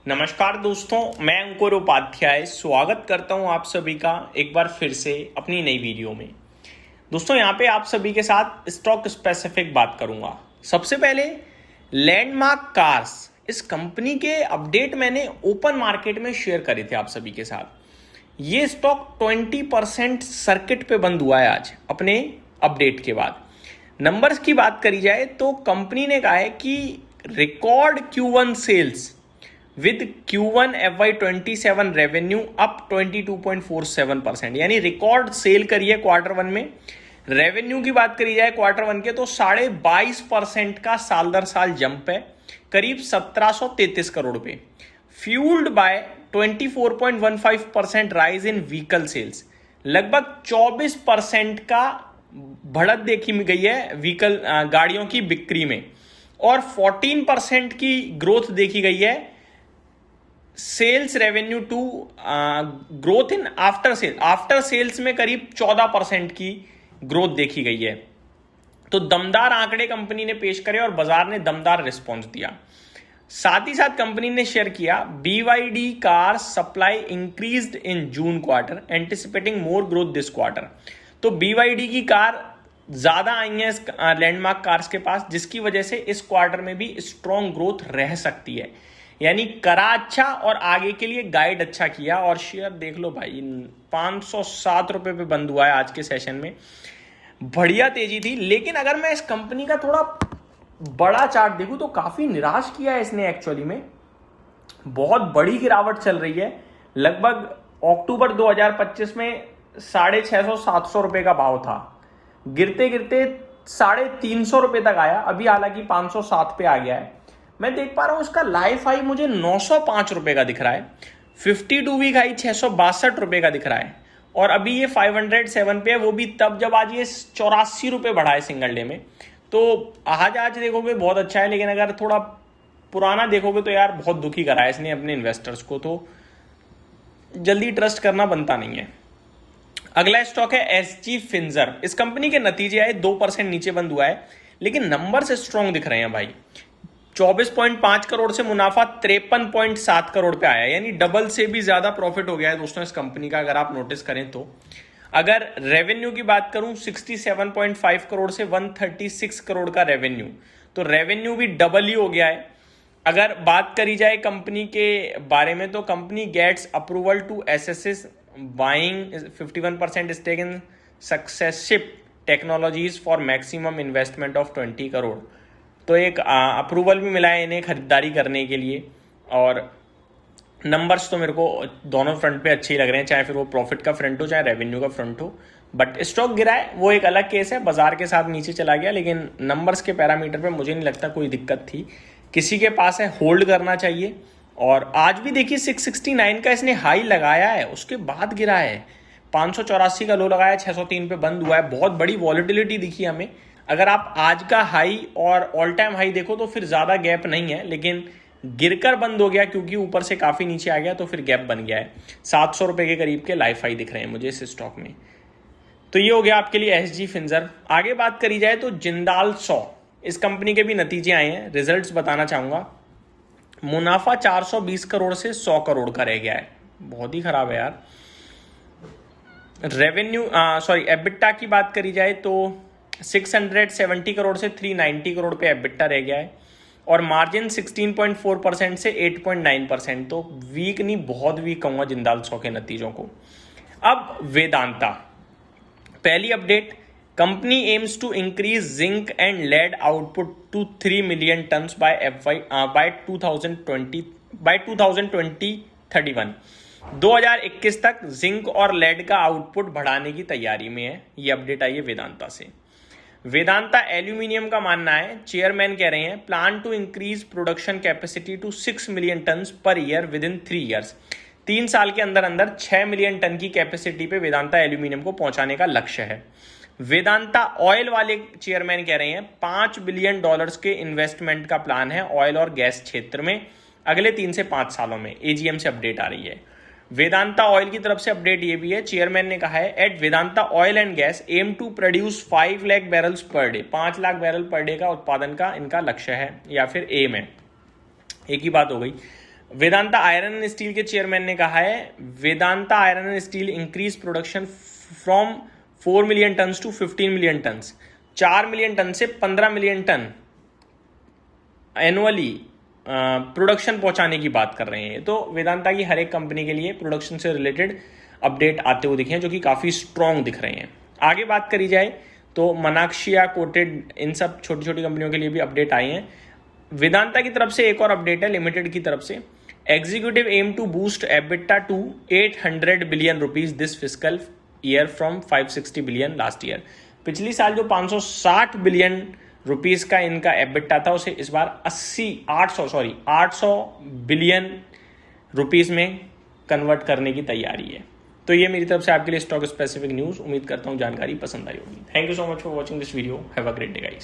नमस्कार दोस्तों, मैं अंकुर उपाध्याय स्वागत करता हूं आप सभी का एक बार फिर से अपनी नई वीडियो में। दोस्तों यहां पे आप सभी के साथ स्टॉक स्पेसिफिक बात करूंगा। सबसे पहले लैंडमार्क कार्स, इस कंपनी के अपडेट मैंने ओपन मार्केट में शेयर करे थे आप सभी के साथ। ये स्टॉक 20% सर्किट पे बंद हुआ है आज अपने अपडेट के बाद। नंबर्स की बात करी जाए तो कंपनी ने कहा है कि record Q1 sales with Q1 FY27 revenue up 22.47%, यानी रिकॉर्ड सेल करी है क्वार्टर वन में। रेवेन्यू की बात करी जाए क्वार्टर वन के तो 22.5% का साल दर साल जंप है, करीब 1733 करोड़ पे। Fuelled by 24.15% rise in vehicle sales, लगभग 24% का बढ़त देखी गई है व्हीकल गाड़ियों की बिक्री में, और 14% की ग्रोथ देखी गई है sales revenue to growth in after sales में करीब 14% की ग्रोथ देखी गई है। तो दमदार आंकड़े कंपनी ने पेश करे और बाजार ने दमदार रिस्पॉन्स दिया। साथ ही साथ कंपनी ने शेयर किया BYD car supply increased in June quarter, anticipating more growth this quarter. तो BYD की कार ज्यादा आई है इस लैंडमार्क कार्स के पास, जिसकी वजह से इस क्वार्टर में भी स्ट्रॉन्ग ग्रोथ रह सकती है। यानी करा अच्छा और आगे के लिए गाइड अच्छा किया। और शेयर देख लो भाई, 507 रुपए पे बंद हुआ है आज के सेशन में, बढ़िया तेजी थी। लेकिन अगर मैं इस कंपनी का थोड़ा बड़ा चार्ट देखूं तो काफी निराश किया है इसने एक्चुअली में। बहुत बड़ी गिरावट चल रही है, लगभग अक्टूबर 2025 में 650-700 रुपए का भाव था, गिरते गिरते 350 रुपए तक आया, अभी हालांकि 507 पे आ गया है। मैं देख पा रहा हूं इसका लाइफ हाई मुझे 905 रुपए का दिख रहा है, 52 वीक हाई 662 रुपए का दिख रहा है, और अभी ये 507 पे है, वो भी तब जब आज ये 84 रुपए बढ़ा है सिंगल डे में। तो आज देखोगे बहुत अच्छा है, लेकिन अगर थोड़ा पुराना देखोगे तो यार बहुत दुखी करा है इसने अपने इन्वेस्टर्स को, तो जल्दी ट्रस्ट करना बनता नहीं है। अगला स्टॉक है SG फिंजर। इस कंपनी के नतीजे आए 2% नीचे बंद हुआ है, लेकिन नंबर से स्ट्रॉन्ग दिख रहे हैं भाई। 24.5 करोड़ से मुनाफा 53.7 करोड़ पे आया, यानी डबल से भी ज्यादा प्रॉफिट हो गया है दोस्तों इस कंपनी का, अगर आप नोटिस करें तो। अगर रेवेन्यू की बात करूं 67.5 करोड़ से 136 करोड़ का रेवेन्यू, तो रेवेन्यू भी डबल ही हो गया है। अगर बात करी जाए कंपनी के बारे में तो company gets approval to SSS buying 51% stake in Successship Technologies for maximum investment of 20 crore. तो एक अप्रूवल भी मिला है इन्हें खरीदारी करने के लिए। और नंबर्स तो मेरे को दोनों फ्रंट पे अच्छे ही लग रहे हैं, चाहे फिर वो प्रॉफिट का फ्रंट हो चाहे रेवेन्यू का फ्रंट हो। बट स्टॉक गिरा है वो एक अलग केस है, बाजार के साथ नीचे चला गया, लेकिन नंबर्स के पैरामीटर पे मुझे नहीं लगता कोई दिक्कत थी। किसी के पास है होल्ड करना चाहिए। और आज भी देखिए 669 का इसने हाई लगाया है, उसके बाद गिरा है। 584 का लो लगाया, 603 पे बंद हुआ है। बहुत बड़ी वॉलिटिलिटी दिखी हमें। अगर आप आज का हाई और ऑल टाइम हाई देखो तो फिर ज्यादा गैप नहीं है, लेकिन गिरकर बंद हो गया क्योंकि ऊपर से काफी नीचे आ गया, तो फिर गैप बन गया है। 700 रुपए के करीब के लाइफ हाई दिख रहे हैं मुझे इस स्टॉक में। तो ये हो गया आपके लिए SG फिंजर। आगे बात करी जाए तो जिंदाल 100, इस कंपनी के भी नतीजे आए हैं, रिजल्ट्स बताना चाहूंगा। मुनाफा 420 करोड़ से 100 करोड़ का रह गया है, बहुत ही खराब है यार। रेवेन्यू एबिटा की बात करी जाए तो 670 करोड़ से 390 करोड़ पे एबिटा रह गया है, और मार्जिन 16.4% से 8.9%। तो वीक नहीं, बहुत वीक कहूंगा जिंदाल 100 के नतीजों को। अब वेदांता, पहली update, company aims to increase zinc and lead output to 3 million tons by 2031। 2021 तक जिंक और लेड का आउटपुट बढ़ाने की तैयारी में है। ये अपडेट आई है वेदांता से। वेदांता एल्यूमिनियम का मानना है, चेयरमैन कह रहे हैं, plan to increase production capacity to 6 million ton per year with in 3 years. 3 साल के अंदर अंदर 6 मिलियन टन की कैपेसिटी पे वेदांता एल्यूमिनियम को पहुंचाने का लक्ष्य है। वेदांता ऑयल वाले चेयरमैन कह रहे हैं $5 बिलियन के इन्वेस्टमेंट का प्लान है ऑयल और गैस क्षेत्र में अगले 3 से 5 सालों में। एजीएम से अपडेट आ रही है। वेदांता ऑयल की तरफ से अपडेट ये भी है, चेयरमैन ने कहा है, at Vedanta oil and gas aim to produce 5 lakh barrels per day, 5 lakh barrel per day का उत्पादन का इनका लक्ष्य है या फिर एम है, एक ही बात हो गई। वेदांता आयरन एंड स्टील के चेयरमैन ने कहा है Vedanta iron and steel increase production from 4 million ton to 15 million ton, 4 million ton से 15 मिलियन टन एनुअली प्रोडक्शन पहुंचाने की बात कर रहे हैं। तो वेदांता की हर एक कंपनी के लिए प्रोडक्शन से रिलेटेड अपडेट आते हुए दिखे हैं, जो कि काफी स्ट्रॉन्ग दिख रहे हैं। आगे बात करी जाए तो मनाक्शिया, कोटेड, इन सब छोटी छोटी कंपनियों के लिए भी अपडेट आए हैं। वेदांता की तरफ से एक और अपडेट है लिमिटेड की तरफ से, executive aim to boost EBITDA to 800 billion rupees this fiscal year from 560 billion last year. पिछली साल जो 560 बिलियन रुपीज का इनका एबिटा था, उसे इस बार 800 बिलियन रुपीज में कन्वर्ट करने की तैयारी है। तो ये मेरी तरफ से आपके लिए स्टॉक स्पेसिफिक न्यूज। उम्मीद करता हूं जानकारी पसंद आई होगी। Thank you so much for watching this video. Have a great day guys.